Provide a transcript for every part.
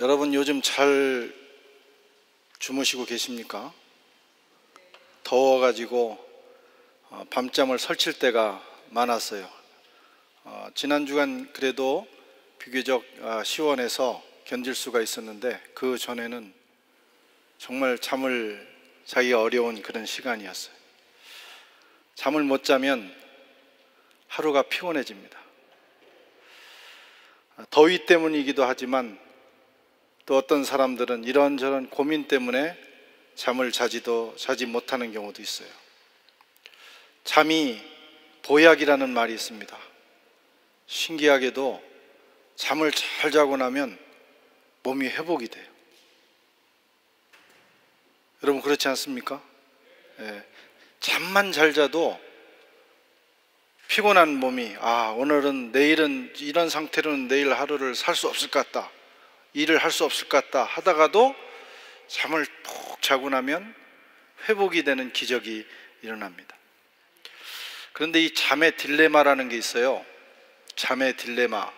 여러분 요즘 잘 주무시고 계십니까? 더워가지고 밤잠을 설칠 때가 많았어요. 지난 주간 그래도 비교적 시원해서 견딜 수가 있었는데 그 전에는 정말 잠을 자기 어려운 그런 시간이었어요. 잠을 못 자면 하루가 피곤해집니다. 더위 때문이기도 하지만 또 어떤 사람들은 이런저런 고민 때문에 잠을 자지 못하는 경우도 있어요. 잠이 보약이라는 말이 있습니다. 신기하게도 잠을 잘 자고 나면 몸이 회복이 돼요. 여러분 그렇지 않습니까? 잠만 잘 자도 피곤한 몸이 내일은 이런 상태로는 내일 하루를 살 수 없을 것 같다, 일을 할 수 없을 것 같다 하다가도 잠을 푹 자고 나면 회복이 되는 기적이 일어납니다. 그런데 이 잠의 딜레마라는 게 있어요. 잠의 딜레마.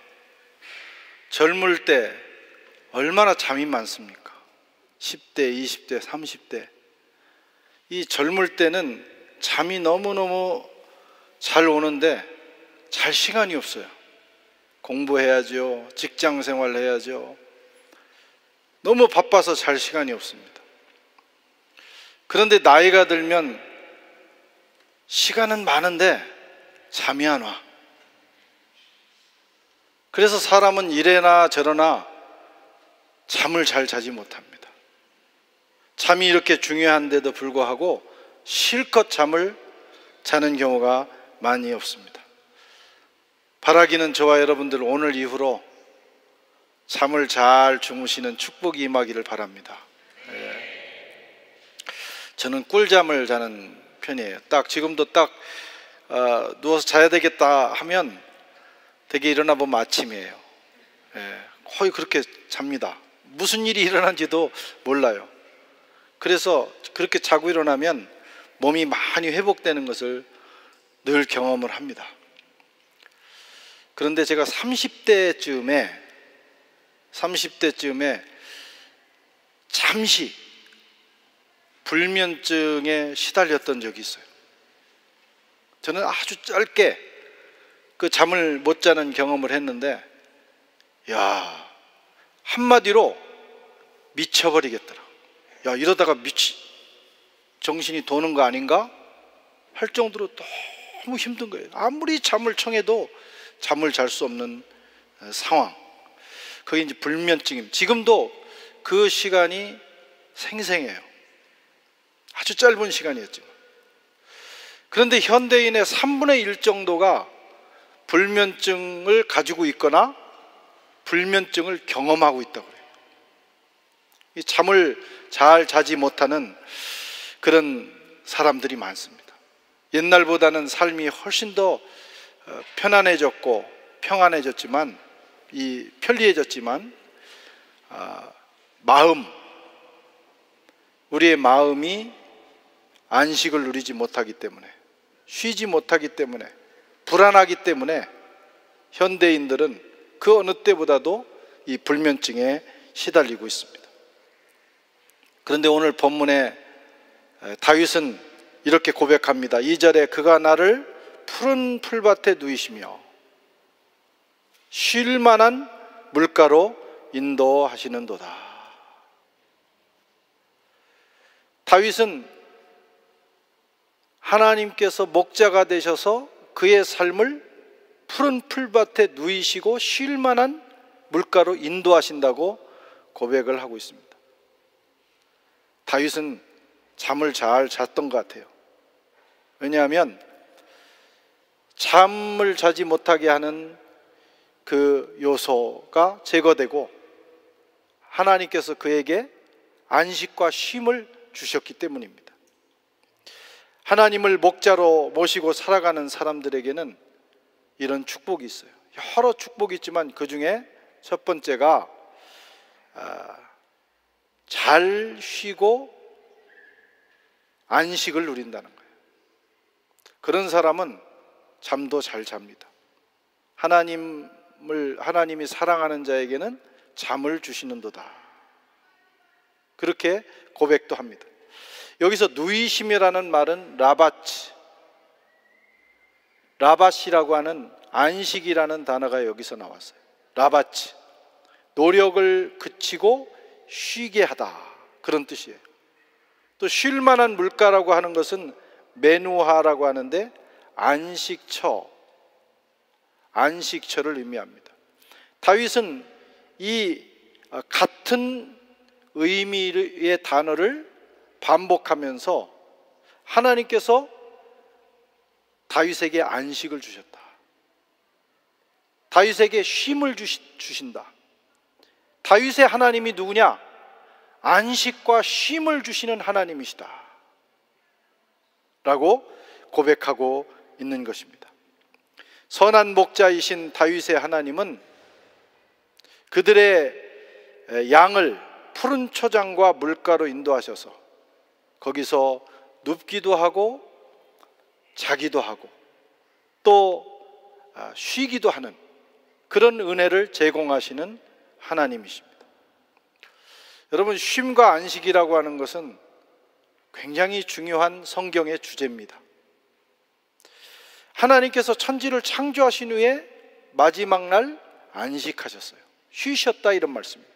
젊을 때 얼마나 잠이 많습니까? 10대, 20대, 30대. 이 젊을 때는 잠이 너무너무 잘 오는데 잘 시간이 없어요. 공부해야죠. 직장 생활 해야죠. 너무 바빠서 잘 시간이 없습니다. 그런데 나이가 들면 시간은 많은데 잠이 안 와. 그래서 사람은 이래나 저러나 잠을 잘 자지 못합니다. 잠이 이렇게 중요한데도 불구하고 실컷 잠을 자는 경우가 많이 없습니다. 바라기는 저와 여러분들 오늘 이후로 잠을 잘 주무시는 축복이 임하기를 바랍니다. 저는 꿀잠을 자는 편이에요. 지금도 누워서 자야 되겠다 하면 되게 일어나 보면 아침이에요. 거의 그렇게 잡니다. 무슨 일이 일어난지도 몰라요. 그래서 그렇게 자고 일어나면 몸이 많이 회복되는 것을 늘 경험을 합니다. 그런데 제가 30대쯤에 잠시 불면증에 시달렸던 적이 있어요. 저는 아주 짧게 그 잠을 못 자는 경험을 했는데, 한마디로 미쳐버리겠더라. 이러다가 정신이 도는 거 아닌가? 할 정도로 너무 힘든 거예요. 아무리 잠을 청해도 잠을 잘 수 없는 상황. 그게 이제 불면증입니다. 지금도 그 시간이 생생해요. 아주 짧은 시간이었지만. 그런데 현대인의 3분의 1 정도가 불면증을 가지고 있거나 불면증을 경험하고 있다고 해요. 이 잠을 잘 자지 못하는 그런 사람들이 많습니다. 옛날보다는 삶이 훨씬 더 편안해졌고 평안해졌지만, 편리해졌지만 우리의 마음이 안식을 누리지 못하기 때문에, 쉬지 못하기 때문에, 불안하기 때문에 현대인들은 그 어느 때보다도 이 불면증에 시달리고 있습니다. 그런데 오늘 본문에 다윗은 이렇게 고백합니다. 2절에 그가 나를 푸른 풀밭에 누이시며 쉴 만한 물가로 인도하시는도다. 다윗은 하나님께서 목자가 되셔서 그의 삶을 푸른 풀밭에 누이시고 쉴 만한 물가로 인도하신다고 고백을 하고 있습니다. 다윗은 잠을 잘 잤던 것 같아요. 왜냐하면 잠을 자지 못하게 하는 그 요소가 제거되고 하나님께서 그에게 안식과 쉼을 주셨기 때문입니다. 하나님을 목자로 모시고 살아가는 사람들에게는 이런 축복이 있어요. 여러 축복이 있지만 그 중에 첫 번째가 잘 쉬고 안식을 누린다는 거예요. 그런 사람은 잠도 잘 잡니다. 하나님이 사랑하는 자에게는 잠을 주시는도다. 그렇게 고백도 합니다. 여기서 누이심이라는 말은 라바시라고 하는 안식이라는 단어가 여기서 나왔어요. 라바치, 노력을 그치고 쉬게 하다, 그런 뜻이에요. 또 쉴 만한 물가라고 하는 것은 메누하라고 하는데 안식처를 의미합니다. 다윗은 이 같은 의미의 단어를 반복하면서 하나님께서 다윗에게 안식을 주셨다, 다윗에게 쉼을 주신다. 다윗의 하나님이 누구냐? 안식과 쉼을 주시는 하나님이시다 라고 고백하고 있는 것입니다. 선한 목자이신 다윗의 하나님은 그들의 양을 푸른 초장과 물가로 인도하셔서 거기서 눕기도 하고 자기도 하고 또 쉬기도 하는 그런 은혜를 제공하시는 하나님이십니다. 여러분, 쉼과 안식이라고 하는 것은 굉장히 중요한 성경의 주제입니다. 하나님께서 천지를 창조하신 후에 마지막 날 안식하셨어요. 쉬셨다, 이런 말씀입니다.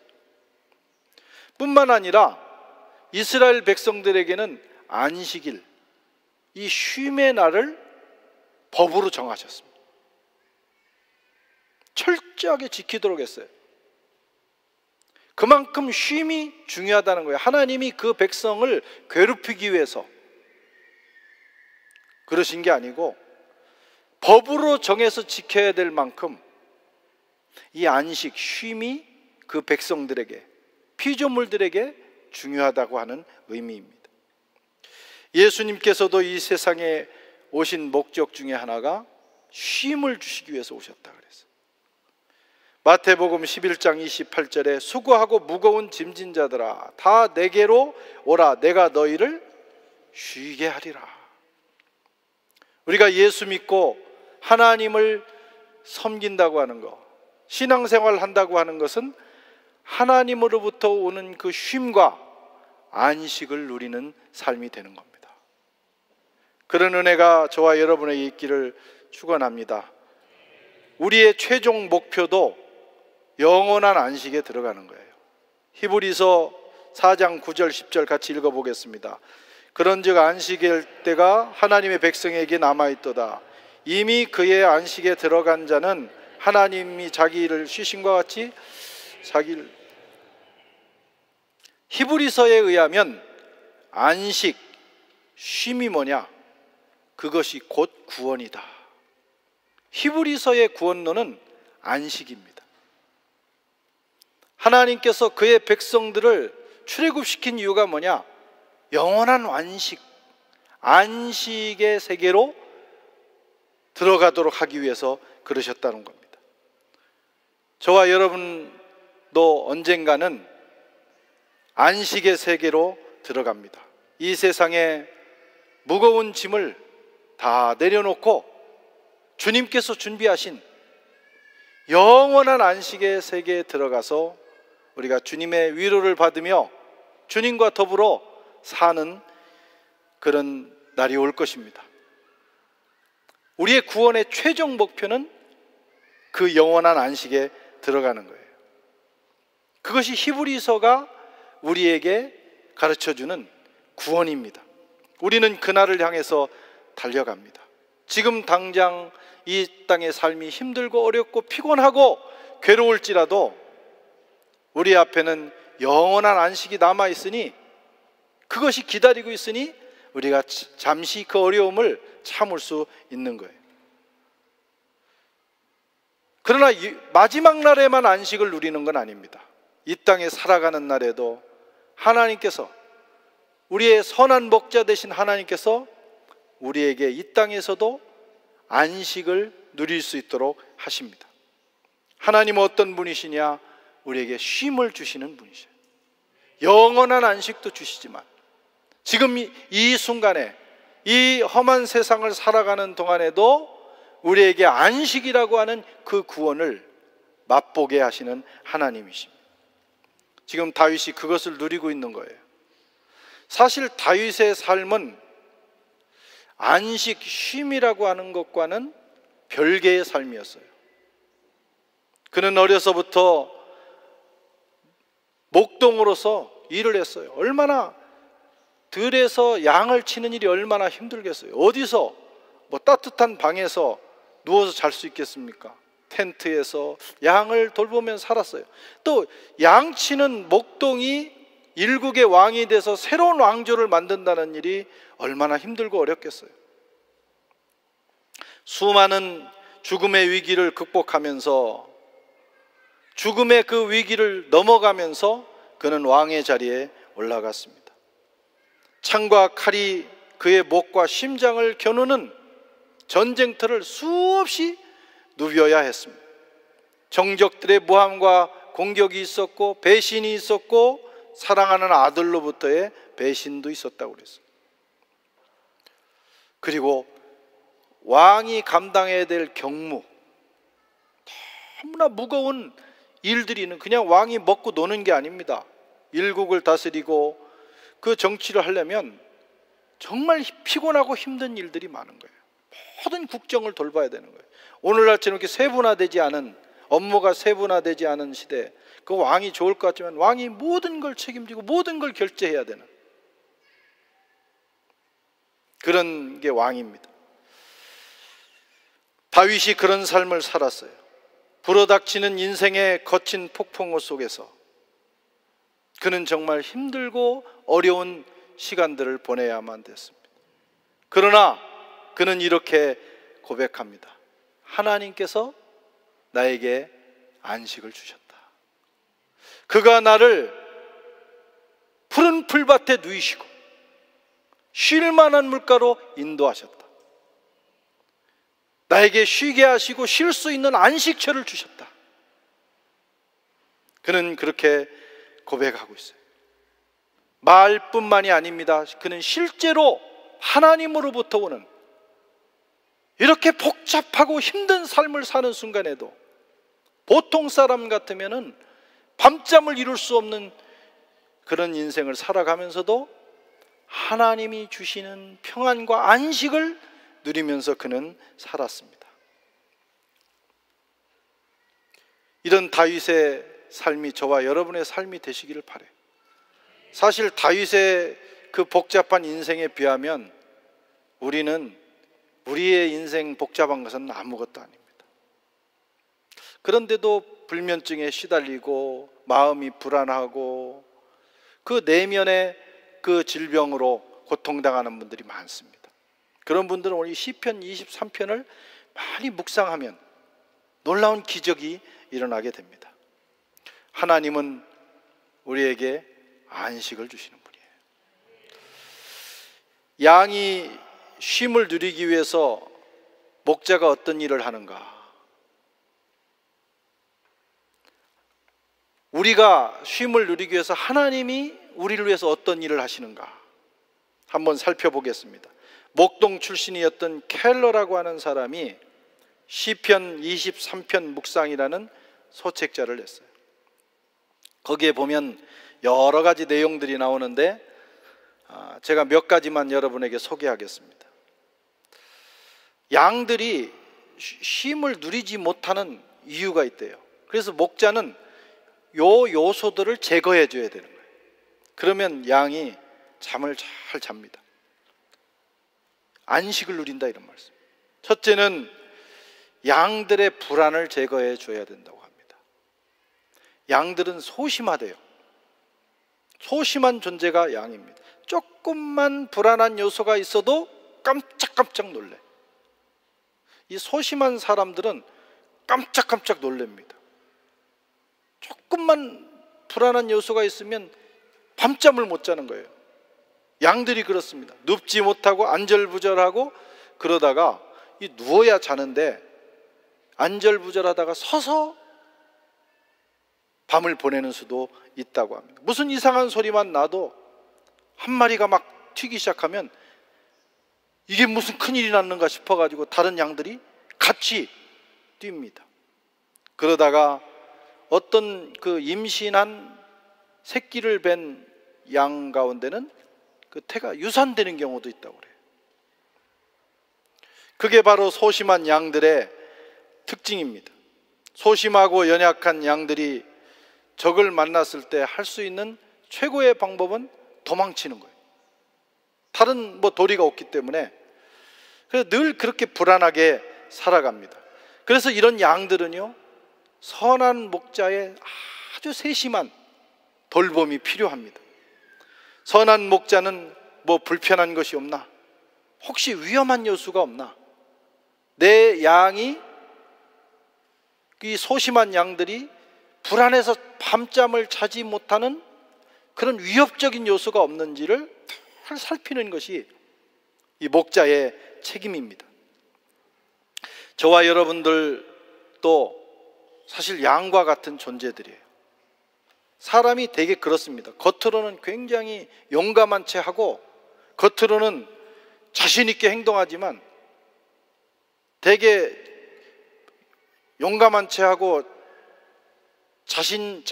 뿐만 아니라 이스라엘 백성들에게는 안식일, 이 쉼의 날을 법으로 정하셨습니다. 철저하게 지키도록 했어요. 그만큼 쉼이 중요하다는 거예요. 하나님이 그 백성을 괴롭히기 위해서 그러신 게 아니고 법으로 정해서 지켜야 될 만큼 이 안식, 쉼이 그 백성들에게, 피조물들에게 중요하다고 하는 의미입니다. 예수님께서도 이 세상에 오신 목적 중에 하나가 쉼을 주시기 위해서 오셨다 그랬어요. 마태복음 11장 28절에 수고하고 무거운 짐진 자들아 다 내게로 오라, 내가 너희를 쉬게 하리라. 우리가 예수 믿고 하나님을 섬긴다고 하는 것, 신앙생활을 한다고 하는 것은 하나님으로부터 오는 그 쉼과 안식을 누리는 삶이 되는 겁니다. 그런 은혜가 저와 여러분에게 있기를 축원합니다. 우리의 최종 목표도 영원한 안식에 들어가는 거예요. 히브리서 4장 9절 10절 같이 읽어보겠습니다. 그런즉 안식일 때가 하나님의 백성에게 남아있도다. 이미 그의 안식에 들어간 자는 하나님이 자기 일을 쉬심과 같이 자기 일. 히브리서에 의하면 안식, 쉼이 뭐냐? 그것이 곧 구원이다. 히브리서의 구원론은 안식입니다. 하나님께서 그의 백성들을 출애굽시킨 이유가 뭐냐? 영원한 안식의 세계로 들어가도록 하기 위해서 그러셨다는 겁니다. 저와 여러분도 언젠가는 안식의 세계로 들어갑니다. 이 세상에 무거운 짐을 다 내려놓고 주님께서 준비하신 영원한 안식의 세계에 들어가서 우리가 주님의 위로를 받으며 주님과 더불어 사는 그런 날이 올 것입니다. 우리의 구원의 최종 목표는 그 영원한 안식에 들어가는 거예요. 그것이 히브리서가 우리에게 가르쳐주는 구원입니다. 우리는 그날을 향해서 달려갑니다. 지금 당장 이 땅의 삶이 힘들고 어렵고 피곤하고 괴로울지라도 우리 앞에는 영원한 안식이 남아있으니, 그것이 기다리고 있으니 우리가 잠시 그 어려움을 참을 수 있는 거예요. 그러나 마지막 날에만 안식을 누리는 건 아닙니다. 이 땅에 살아가는 날에도 하나님께서, 우리의 선한 목자 되신 하나님께서 우리에게 이 땅에서도 안식을 누릴 수 있도록 하십니다. 하나님은 어떤 분이시냐? 우리에게 쉼을 주시는 분이셔요. 영원한 안식도 주시지만 지금 이 순간에 이 험한 세상을 살아가는 동안에도 우리에게 안식이라고 하는 그 구원을 맛보게 하시는 하나님이십니다. 지금 다윗이 그것을 누리고 있는 거예요. 사실 다윗의 삶은 안식, 쉼이라고 하는 것과는 별개의 삶이었어요. 그는 어려서부터 목동으로서 일을 했어요. 얼마나 들에서 양을 치는 일이 얼마나 힘들겠어요. 어디서 뭐 따뜻한 방에서 누워서 잘 수 있겠습니까? 텐트에서 양을 돌보면 살았어요. 또 양치는 목동이 일국의 왕이 돼서 새로운 왕조를 만든다는 일이 얼마나 힘들고 어렵겠어요. 수많은 죽음의 위기를 극복하면서 죽음의 그 위기를 넘어가면서 그는 왕의 자리에 올라갔습니다. 창과 칼이 그의 목과 심장을 겨누는 전쟁터를 수없이 누벼야 했습니다. 정적들의 모함과 공격이 있었고, 배신이 있었고, 사랑하는 아들로부터의 배신도 있었다고 그랬어요. 그리고 왕이 감당해야 될 경무, 너무나 무거운 일들이는 그냥 왕이 먹고 노는 게 아닙니다. 일국을 다스리고 그 정치를 하려면 정말 피곤하고 힘든 일들이 많은 거예요. 모든 국정을 돌봐야 되는 거예요. 오늘날처럼 이렇게 세분화되지 않은, 업무가 세분화되지 않은 시대, 그 왕이 좋을 것 같지만 왕이 모든 걸 책임지고 모든 걸 결제해야 되는 그런 게 왕입니다. 다윗이 그런 삶을 살았어요. 불어닥치는 인생의 거친 폭풍우 속에서 그는 정말 힘들고 어려운 시간들을 보내야만 됐습니다. 그러나 그는 이렇게 고백합니다. 하나님께서 나에게 안식을 주셨다. 그가 나를 푸른 풀밭에 누이시고 쉴 만한 물가로 인도하셨다. 나에게 쉬게 하시고 쉴 수 있는 안식처를 주셨다. 그는 그렇게 고백하고 있어요. 말뿐만이 아닙니다. 그는 실제로 하나님으로부터 오는 이렇게 복잡하고 힘든 삶을 사는 순간에도 보통 사람 같으면은 밤잠을 이룰 수 없는 그런 인생을 살아가면서도 하나님이 주시는 평안과 안식을 누리면서 그는 살았습니다. 이런 다윗의 삶이 저와 여러분의 삶이 되시기를 바라요. 사실 다윗의 그 복잡한 인생에 비하면 우리의 인생 복잡한 것은 아무것도 아닙니다. 그런데도 불면증에 시달리고 마음이 불안하고 그 내면의 그 질병으로 고통당하는 분들이 많습니다. 그런 분들은 오늘 시편 23편을 많이 묵상하면 놀라운 기적이 일어나게 됩니다. 하나님은 우리에게 안식을 주시는 분이에요. 양이 쉼을 누리기 위해서 목자가 어떤 일을 하는가? 우리가 쉼을 누리기 위해서 하나님이 우리를 위해서 어떤 일을 하시는가? 한번 살펴보겠습니다. 목동 출신이었던 켈러라고 하는 사람이 시편 23편 묵상이라는 소책자를 냈어요. 거기에 보면 여러 가지 내용들이 나오는데 제가 몇 가지만 여러분에게 소개하겠습니다. 양들이 쉼을 누리지 못하는 이유가 있대요. 그래서 목자는 요 요소들을 제거해 줘야 되는 거예요. 그러면 양이 잠을 잘 잡니다. 안식을 누린다 이런 말씀. 첫째는 양들의 불안을 제거해 줘야 된다고 합니다. 양들은 소심하대요. 소심한 존재가 양입니다. 조금만 불안한 요소가 있어도 깜짝깜짝 놀래. 이 소심한 사람들은 깜짝깜짝 놀랍니다. 조금만 불안한 요소가 있으면 밤잠을 못 자는 거예요. 양들이 그렇습니다. 눕지 못하고 안절부절하고 그러다가 누워야 자는데 안절부절하다가 서서 밤을 보내는 수도 있다고 합니다. 무슨 이상한 소리만 나도 한 마리가 막 튀기 시작하면 이게 무슨 큰일이 났는가 싶어가지고 다른 양들이 같이 뜁니다. 그러다가 어떤 그 임신한 새끼를 뵌 양 가운데는 그 태가 유산되는 경우도 있다고 그래요. 그게 바로 소심한 양들의 특징입니다. 소심하고 연약한 양들이 적을 만났을 때 할 수 있는 최고의 방법은 도망치는 거예요. 다른 도리가 없기 때문에. 그래서 늘 그렇게 불안하게 살아갑니다. 그래서 이런 양들은요, 선한 목자의 아주 세심한 돌봄이 필요합니다. 선한 목자는 불편한 것이 없나? 혹시 위험한 요소가 없나? 내 양이, 이 소심한 양들이 불안해서 밤잠을 자지 못하는 그런 위협적인 요소가 없는지를 잘 살피는 것이 이 목자의 책임입니다. 저와 여러분들도 사실 양과 같은 존재들이에요. 사람이 되게 그렇습니다. 겉으로는 굉장히 용감한 채 하고 겉으로는 자신 있게 행동하지만 되게 용감한 채 하고 자기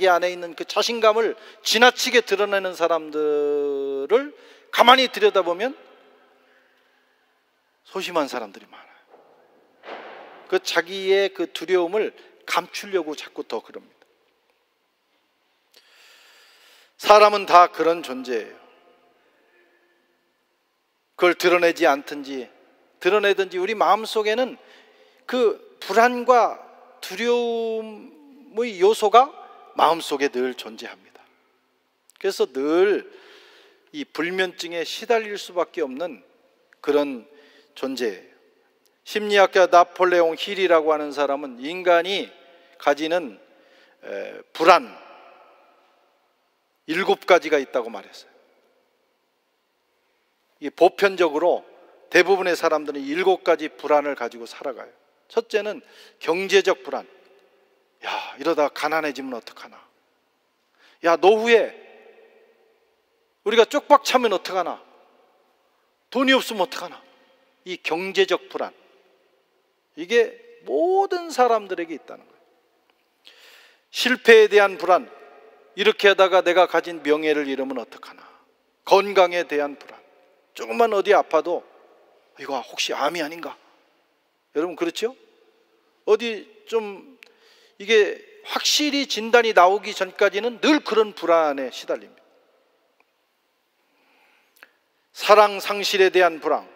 안에 있는 그 자신감을 지나치게 드러내는 사람들을 가만히 들여다보면 소심한 사람들이 많아요. 그 자기의 그 두려움을 감추려고 자꾸 더 그럽니다. 사람은 다 그런 존재예요. 그걸 드러내지 않든지 드러내든지 우리 마음속에는 그 불안과 두려움의 요소가 마음속에 늘 존재합니다. 그래서 늘 이 불면증에 시달릴 수밖에 없는 그런 존재예요. 심리학자 나폴레옹 힐이라고 하는 사람은 인간이 가지는 불안 7가지가 있다고 말했어요. 이 보편적으로 대부분의 사람들은 7가지 불안을 가지고 살아가요. 첫째는 경제적 불안. 야, 이러다 가난해지면 어떡하나. 야, 노후에 우리가 쪽박 차면 어떡하나. 돈이 없으면 어떡하나. 이 경제적 불안, 이게 모든 사람들에게 있다는 거예요. 실패에 대한 불안, 이렇게 하다가 내가 가진 명예를 잃으면 어떡하나. 건강에 대한 불안, 조금만 어디 아파도 이거 혹시 암이 아닌가. 여러분 그렇죠? 어디 좀 이게 확실히 진단이 나오기 전까지는 늘 그런 불안에 시달립니다. 사랑 상실에 대한 불안,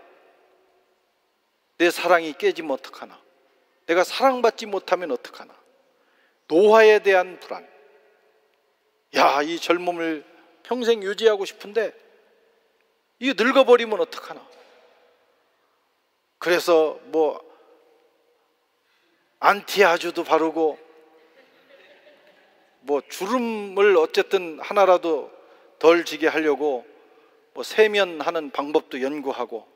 내 사랑이 깨지면 어떡하나. 내가 사랑받지 못하면 어떡하나. 노화에 대한 불안. 야, 이 젊음을 평생 유지하고 싶은데 이게 늙어버리면 어떡하나. 그래서 안티아주도 바르고 주름을 어쨌든 하나라도 덜 지게 하려고 세면하는 방법도 연구하고.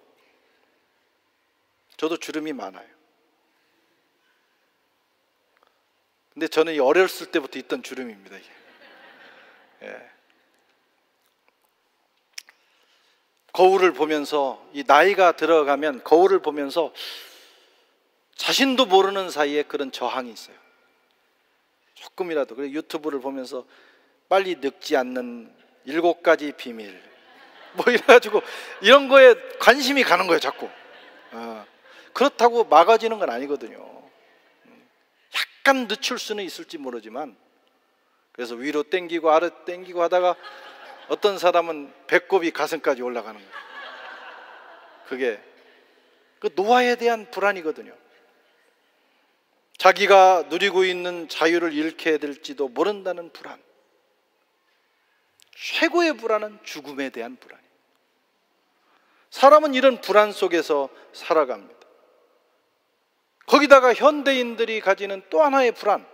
저도 주름이 많아요. 근데 저는 어렸을 때부터 있던 주름입니다, 이게. 예. 거울을 보면서, 이 나이가 들어가면 거울을 보면서 자신도 모르는 사이에 그런 저항이 있어요. 조금이라도. 그래서 유튜브를 보면서 빨리 늙지 않는 7가지 비밀 이래가지고 이런 거에 관심이 가는 거예요, 자꾸. 그렇다고 막아지는 건 아니거든요. 약간 늦출 수는 있을지 모르지만, 그래서 위로 땡기고 아래 땡기고 하다가 어떤 사람은 배꼽이 가슴까지 올라가는 거예요. 그게 그 노화에 대한 불안이거든요. 자기가 누리고 있는 자유를 잃게 될지도 모른다는 불안. 최고의 불안은 죽음에 대한 불안이에요. 사람은 이런 불안 속에서 살아갑니다. 거기다가 현대인들이 가지는 또 하나의 불안,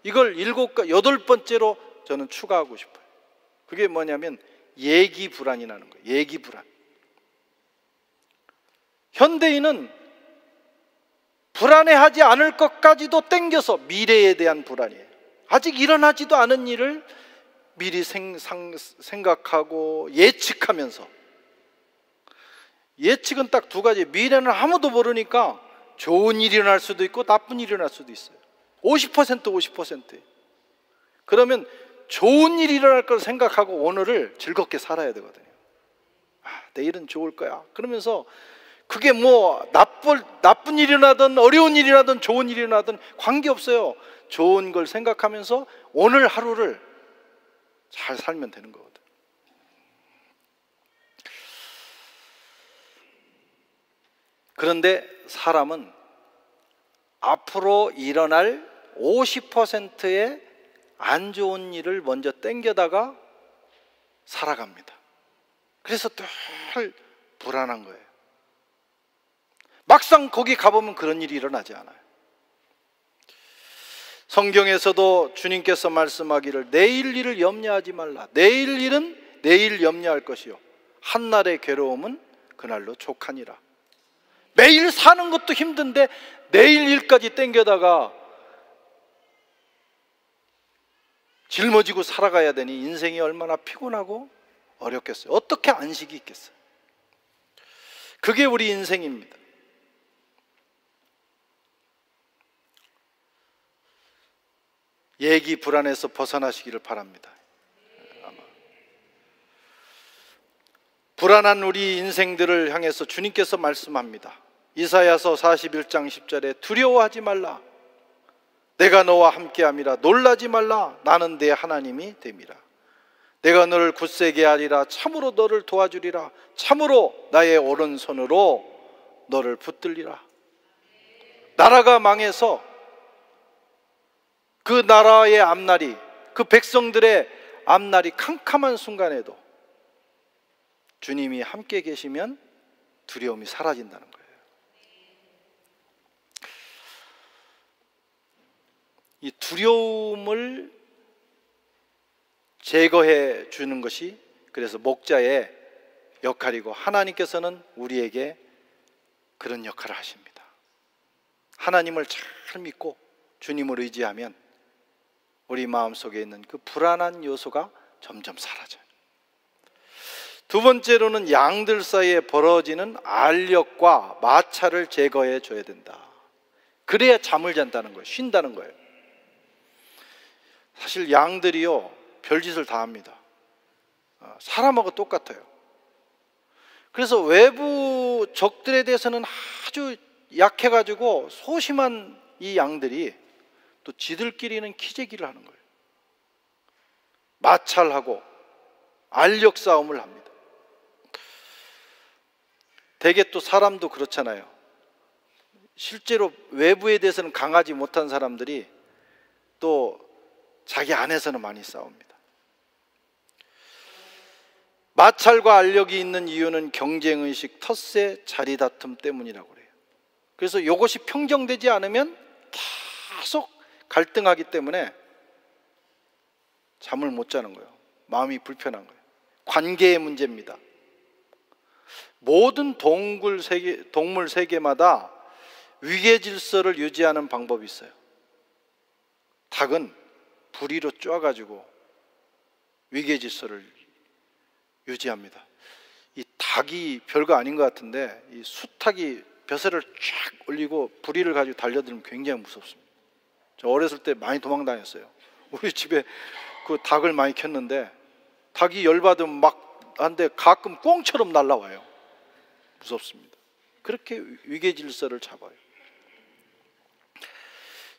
이걸 8번째로 저는 추가하고 싶어요. 그게 뭐냐면 예기 불안이라는 거예요. 예기 불안. 현대인은 불안해하지 않을 것까지도 땡겨서 미래에 대한 불안이에요. 아직 일어나지도 않은 일을 미리 생각하고 예측하면서. 예측은 딱 2가지. 미래는 아무도 모르니까 좋은 일이 일어날 수도 있고 나쁜 일이 일어날 수도 있어요. 50% 50%. 그러면 좋은 일이 일어날 걸 생각하고 오늘을 즐겁게 살아야 되거든요. 내일은 좋을 거야. 그러면서 그게 뭐 나쁜 일이 나든 어려운 일이 나든 좋은 일이 나든 관계없어요. 좋은 걸 생각하면서 오늘 하루를 잘 살면 되는 거거든요. 그런데 사람은 앞으로 일어날 50%의 안 좋은 일을 먼저 땡겨다가 살아갑니다. 그래서 늘 불안한 거예요. 막상 거기 가보면 그런 일이 일어나지 않아요. 성경에서도 주님께서 말씀하기를 내일 일을 염려하지 말라. 내일 일은 내일 염려할 것이요 한날의 괴로움은 그날로 족하니라. 매일 사는 것도 힘든데 내일 일까지 땡겨다가 짊어지고 살아가야 되니 인생이 얼마나 피곤하고 어렵겠어요. 어떻게 안식이 있겠어요? 그게 우리 인생입니다. 예기 불안에서 벗어나시기를 바랍니다. 아마 불안한 우리 인생들을 향해서 주님께서 말씀합니다. 이사야서 41장 10절에 두려워하지 말라. 내가 너와 함께함이라. 놀라지 말라. 나는 내 하나님이 됨이라. 내가 너를 굳세게 하리라. 참으로 너를 도와주리라. 참으로 나의 오른손으로 너를 붙들리라. 나라가 망해서 그 나라의 앞날이, 그 백성들의 앞날이 캄캄한 순간에도 주님이 함께 계시면 두려움이 사라진다는 거예요. 이 두려움을 제거해 주는 것이 그래서 목자의 역할이고, 하나님께서는 우리에게 그런 역할을 하십니다. 하나님을 잘 믿고 주님을 의지하면 우리 마음속에 있는 그 불안한 요소가 점점 사라져요. 두 번째로는 양들 사이에 벌어지는 알력과 마찰을 제거해 줘야 된다. 그래야 잠을 잔다는 거예요. 쉰다는 거예요. 사실 양들이요 별짓을 다 합니다. 사람하고 똑같아요. 그래서 외부 적들에 대해서는 아주 약해가지고 소심한 이 양들이 또 지들끼리는 키재기를 하는 거예요. 마찰하고 알력 싸움을 합니다. 대개 또 사람도 그렇잖아요. 실제로 외부에 대해서는 강하지 못한 사람들이 또 자기 안에서는 많이 싸웁니다. 마찰과 알력이 있는 이유는 경쟁의식, 텃세, 자리다툼 때문이라고 그래요. 그래서 이것이 평정되지 않으면 계속 갈등하기 때문에 잠을 못 자는 거예요. 마음이 불편한 거예요. 관계의 문제입니다. 모든 동물 세계마다 위계 질서를 유지하는 방법이 있어요. 닭은 부리로 쪼아가지고 위계 질서를 유지합니다. 이 닭이 별거 아닌 것 같은데 이 수탉이 벼슬을 쫙 올리고 부리를 가지고 달려들면 굉장히 무섭습니다. 저 어렸을 때 많이 도망 다녔어요. 우리 집에 그 닭을 많이 켰는데 닭이 열받으면 막 한데 가끔 꽁처럼 날아와요. 무섭습니다. 그렇게 위계 질서를 잡아요.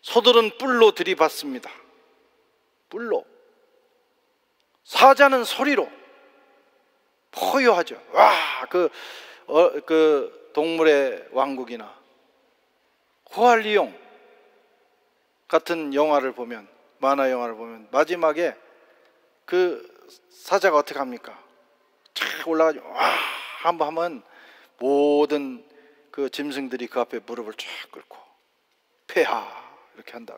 소들은 뿔로 들이받습니다. 뿔로. 사자는 소리로 포효하죠. 와, 그 동물의 왕국이나 호알리용 같은 영화를 보면, 만화 영화를 보면 마지막에 그 사자가 어떻게 합니까? 쫙 올라가지고 와 한번 하면 모든 그 짐승들이 그 앞에 무릎을 쫙 꿇고 폐하 이렇게 한다.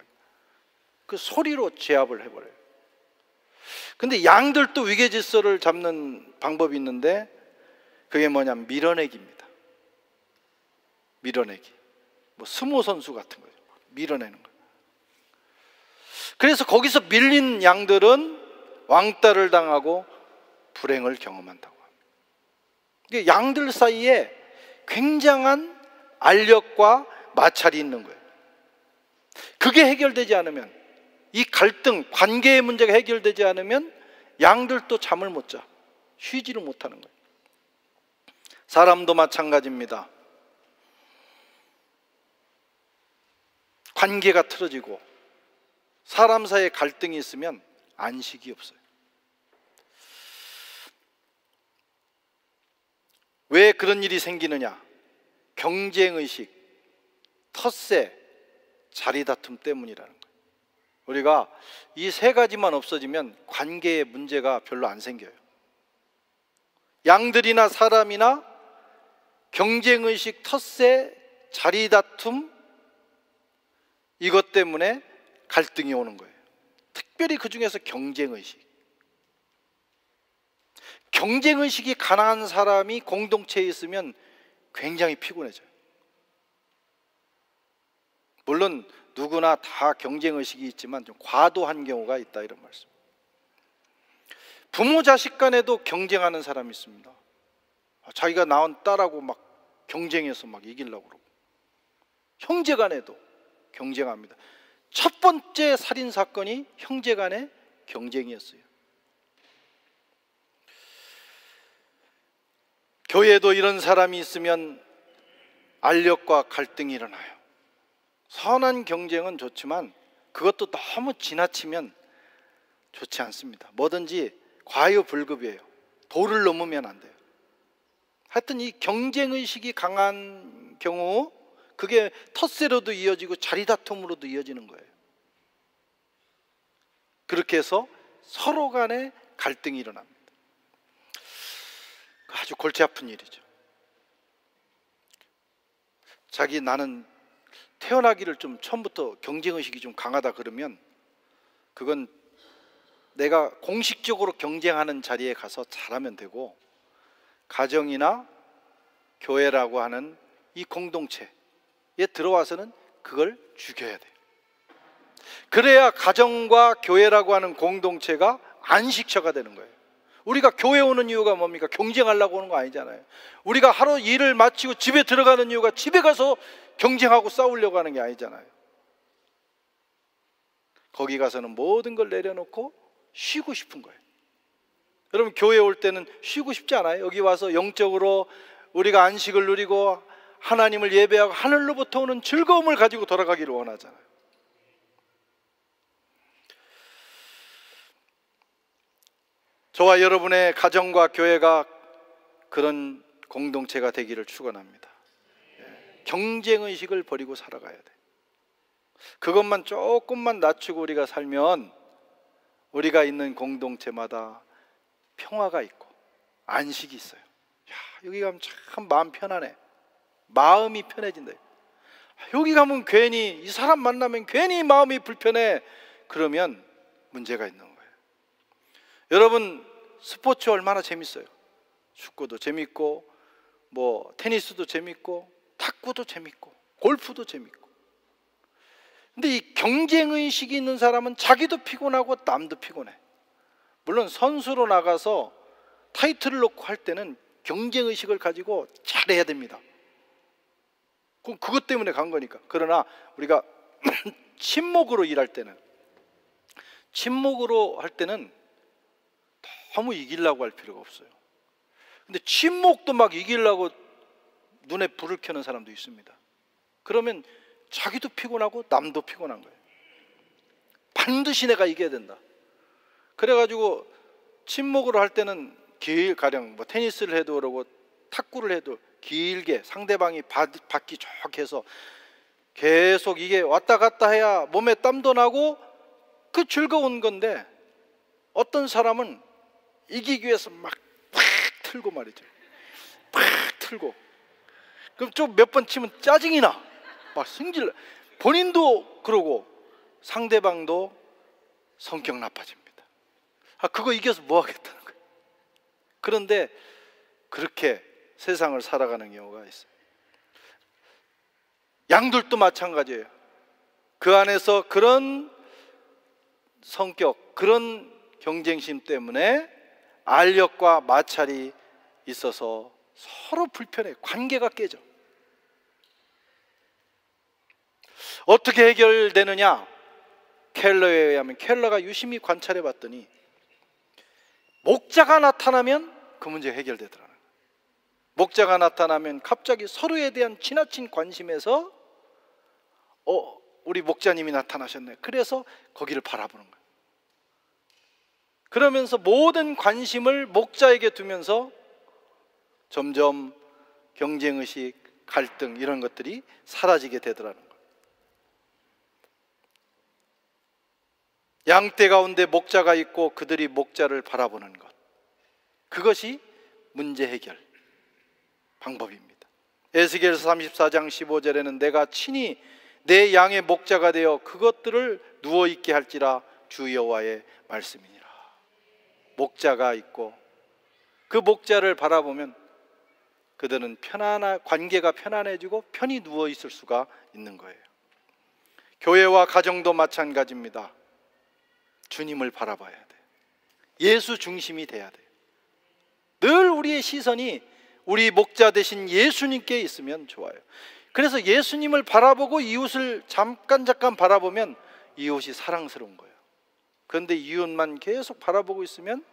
그 소리로 제압을 해버려요. 근데 양들도 위계 질서를 잡는 방법이 있는데 그게 뭐냐면 밀어내기입니다. 밀어내기. 뭐 스모 선수 같은 거죠. 밀어내는 거예요. 그래서 거기서 밀린 양들은 왕따를 당하고 불행을 경험한다고 합니다. 양들 사이에 굉장한 알력과 마찰이 있는 거예요. 그게 해결되지 않으면 이 갈등, 관계의 문제가 해결되지 않으면 양들도 잠을 못 자. 쉬지를 못하는 거예요. 사람도 마찬가지입니다. 관계가 틀어지고 사람 사이에 갈등이 있으면 안식이 없어요. 왜 그런 일이 생기느냐? 경쟁의식, 텃세, 자리다툼 때문이라는 거예요. 우리가 이 세 가지만 없어지면 관계에 문제가 별로 안 생겨요. 양들이나 사람이나 경쟁의식, 텃세, 자리다툼, 이것 때문에 갈등이 오는 거예요. 특별히 그 중에서 경쟁의식. 경쟁의식이 강한 사람이 공동체에 있으면 굉장히 피곤해져요. 물론 누구나 다 경쟁의식이 있지만 좀 과도한 경우가 있다, 이런 말씀. 부모 자식 간에도 경쟁하는 사람이 있습니다. 자기가 낳은 딸하고 막 경쟁해서 막 이기려고 그러고, 형제 간에도 경쟁합니다. 첫 번째 살인 사건이 형제 간의 경쟁이었어요. 교회에도 이런 사람이 있으면 알력과 갈등이 일어나요. 선한 경쟁은 좋지만 그것도 너무 지나치면 좋지 않습니다. 뭐든지 과유불급이에요. 도를 넘으면 안 돼요. 하여튼 이 경쟁의식이 강한 경우, 그게 텃세로도 이어지고 자리다툼으로도 이어지는 거예요. 그렇게 해서 서로 간에 갈등이 일어납니다. 아주 골치 아픈 일이죠. 나는 태어나기를 좀 처음부터 경쟁의식이 좀 강하다 그러면 그건 내가 공식적으로 경쟁하는 자리에 가서 잘하면 되고, 가정이나 교회라고 하는 이 공동체에 들어와서는 그걸 죽여야 돼요. 그래야 가정과 교회라고 하는 공동체가 안식처가 되는 거예요. 우리가 교회 오는 이유가 뭡니까? 경쟁하려고 오는 거 아니잖아요. 우리가 하루 일을 마치고 집에 들어가는 이유가 집에 가서 경쟁하고 싸우려고 하는 게 아니잖아요. 거기 가서는 모든 걸 내려놓고 쉬고 싶은 거예요. 여러분, 교회 올 때는 쉬고 싶지 않아요? 여기 와서 영적으로 우리가 안식을 누리고 하나님을 예배하고 하늘로부터 오는 즐거움을 가지고 돌아가기를 원하잖아요. 저와 여러분의 가정과 교회가 그런 공동체가 되기를 축원합니다. 경쟁의식을 버리고 살아가야 돼. 그것만 조금만 낮추고 우리가 살면 우리가 있는 공동체마다 평화가 있고 안식이 있어요. 야, 여기 가면 참 마음 편하네. 마음이 편해진다. 여기 가면 괜히, 이 사람 만나면 괜히 마음이 불편해. 그러면 문제가 있는 거예요. 여러분, 스포츠 얼마나 재밌어요. 축구도 재밌고, 테니스도 재밌고, 탁구도 재밌고, 골프도 재밌고. 근데 이 경쟁의식이 있는 사람은 자기도 피곤하고 남도 피곤해. 물론 선수로 나가서 타이틀을 놓고 할 때는 경쟁의식을 가지고 잘해야 됩니다. 그것 때문에 간 거니까. 그러나 우리가 친목으로 일할 때는, 너무 이기려고 할 필요가 없어요. 근데 친목도 막 이기려고 눈에 불을 켜는 사람도 있습니다. 그러면 자기도 피곤하고 남도 피곤한 거예요. 반드시 내가 이겨야 된다. 그래가지고 친목으로 할 때는 가령 테니스를 해도 그러고 탁구를 해도 길게 상대방이 받기 좋게 해서 계속 이게 왔다 갔다 해야 몸에 땀도 나고 그 즐거운 건데, 어떤 사람은 이기기 위해서 막 틀고 말이죠. 팍 틀고. 그럼 좀 몇 번 치면 짜증이 나. 막 승질. 본인도 그러고 상대방도 성격 나빠집니다. 그거 이겨서 뭐 하겠다는 거예요. 그런데 그렇게 세상을 살아가는 경우가 있어요. 양들도 마찬가지예요. 그 안에서 그런 성격, 그런 경쟁심 때문에 알력과 마찰이 있어서 서로 불편해. 관계가 깨져. 어떻게 해결되느냐? 켈러에 의하면, 켈러가 유심히 관찰해 봤더니 목자가 나타나면 그 문제가 해결되더라고요. 목자가 나타나면 갑자기 서로에 대한 지나친 관심에서 우리 목자님이 나타나셨네, 그래서 거기를 바라보는 거예요. 그러면서 모든 관심을 목자에게 두면서 점점 경쟁의식, 갈등 이런 것들이 사라지게 되더라는 거예요. 양떼 가운데 목자가 있고 그들이 목자를 바라보는 것, 그것이 문제 해결 방법입니다. 에스겔서 34장 15절에는 내가 친히 내 양의 목자가 되어 그것들을 누워있게 할지라 주 여호와의 말씀이니라. 목자가 있고 그 목자를 바라보면 그들은 관계가 편안해지고 편히 누워있을 수가 있는 거예요. 교회와 가정도 마찬가지입니다. 주님을 바라봐야 돼요. 예수 중심이 돼야 돼요. 늘 우리의 시선이 우리 목자 되신 예수님께 있으면 좋아요. 그래서 예수님을 바라보고 이웃을 잠깐 바라보면 이웃이 사랑스러운 거예요. 그런데 이웃만 계속 바라보고 있으면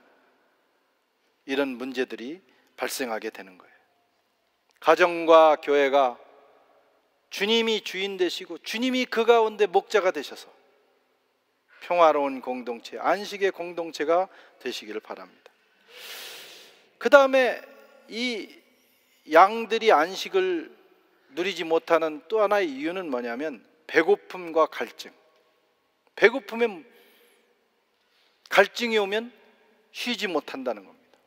이런 문제들이 발생하게 되는 거예요. 가정과 교회가 주님이 주인 되시고 주님이 그 가운데 목자가 되셔서 평화로운 공동체, 안식의 공동체가 되시기를 바랍니다. 그 다음에 이 양들이 안식을 누리지 못하는 또 하나의 이유는 뭐냐면 배고픔과 갈증. 배고프면, 갈증이 오면 쉬지 못한다는 겁니다.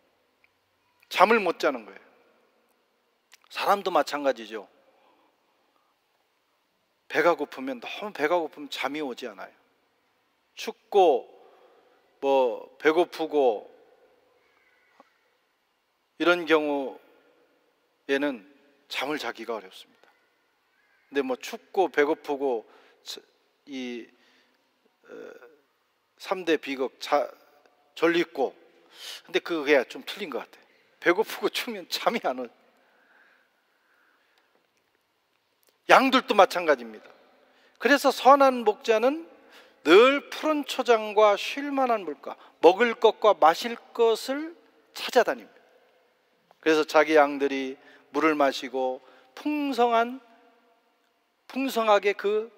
잠을 못 자는 거예요. 사람도 마찬가지죠. 배가 고프면, 너무 배가 고프면 잠이 오지 않아요. 춥고 배고프고 이런 경우에는 잠을 자기가 어렵습니다. 근데 춥고 배고프고 이 3대 비극 전립고, 근데 그게 좀 틀린 것 같아요. 배고프고 추우면 잠이 안 와요. 양들도 마찬가지입니다. 그래서 선한 목자는 늘 푸른 초장과 쉴 만한 물가, 먹을 것과 마실 것을 찾아다닙니다. 그래서 자기 양들이 물을 마시고 풍성하게 그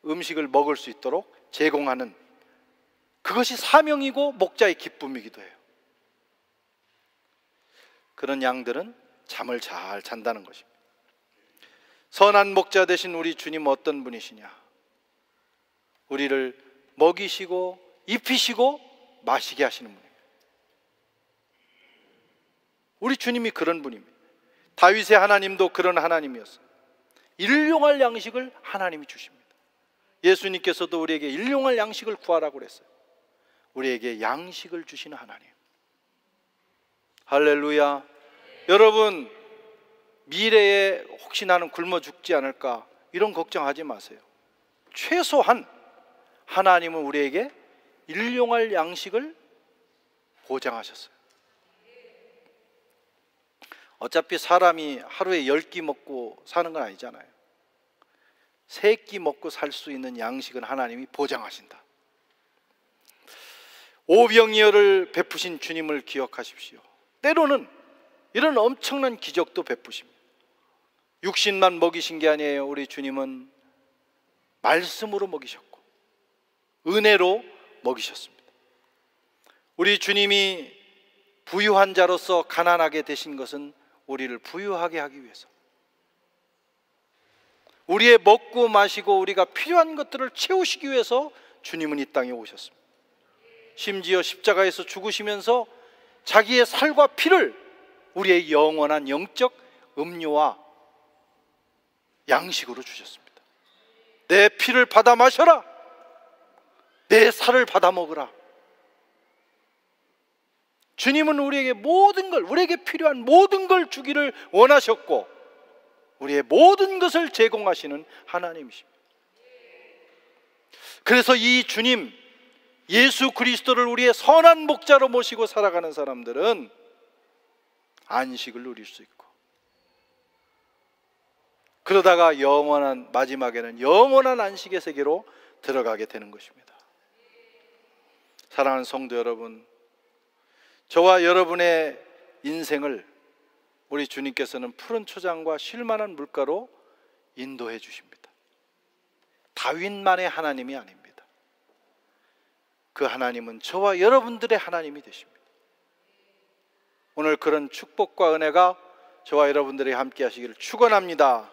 음식을 먹을 수 있도록 제공하는, 그것이 사명이고 목자의 기쁨이기도 해요. 그런 양들은 잠을 잘 잔다는 것입니다. 선한 목자 되신 우리 주님 어떤 분이시냐? 우리를 먹이시고 입히시고 마시게 하시는 분입니다. 우리 주님이 그런 분입니다. 다윗의 하나님도 그런 하나님이었어요. 일용할 양식을 하나님이 주십니다. 예수님께서도 우리에게 일용할 양식을 구하라고 그랬어요. 우리에게 양식을 주시는 하나님. 할렐루야. 여러분, 미래에 혹시 나는 굶어 죽지 않을까, 이런 걱정하지 마세요. 최소한 하나님은 우리에게 일용할 양식을 보장하셨어요. 어차피 사람이 하루에 10끼 먹고 사는 건 아니잖아요. 3끼 먹고 살 수 있는 양식은 하나님이 보장하신다. 오병이어를 베푸신 주님을 기억하십시오. 때로는 이런 엄청난 기적도 베푸십니다. 육신만 먹이신 게 아니에요. 우리 주님은 말씀으로 먹이셨고 은혜로 먹이셨습니다. 우리 주님이 부유한 자로서 가난하게 되신 것은 우리를 부유하게 하기 위해서, 우리의 먹고 마시고 우리가 필요한 것들을 채우시기 위해서 주님은 이 땅에 오셨습니다. 심지어 십자가에서 죽으시면서 자기의 살과 피를 우리의 영원한 영적 음료와 양식으로 주셨습니다. 내 피를 받아 마셔라, 내 살을 받아 먹으라. 주님은 우리에게 모든 걸, 우리에게 필요한 모든 걸 주기를 원하셨고 우리의 모든 것을 제공하시는 하나님이십니다. 그래서 이 주님 예수 그리스도를 우리의 선한 목자로 모시고 살아가는 사람들은 안식을 누릴 수 있고, 그러다가 마지막에는 영원한 안식의 세계로 들어가게 되는 것입니다. 사랑하는 성도 여러분, 저와 여러분의 인생을 우리 주님께서는 푸른 초장과 쉴만한 물가로 인도해 주십니다. 다윗만의 하나님이 아닙니다. 그 하나님은 저와 여러분들의 하나님이 되십니다. 오늘 그런 축복과 은혜가 저와 여러분들이 함께 하시기를 축원합니다.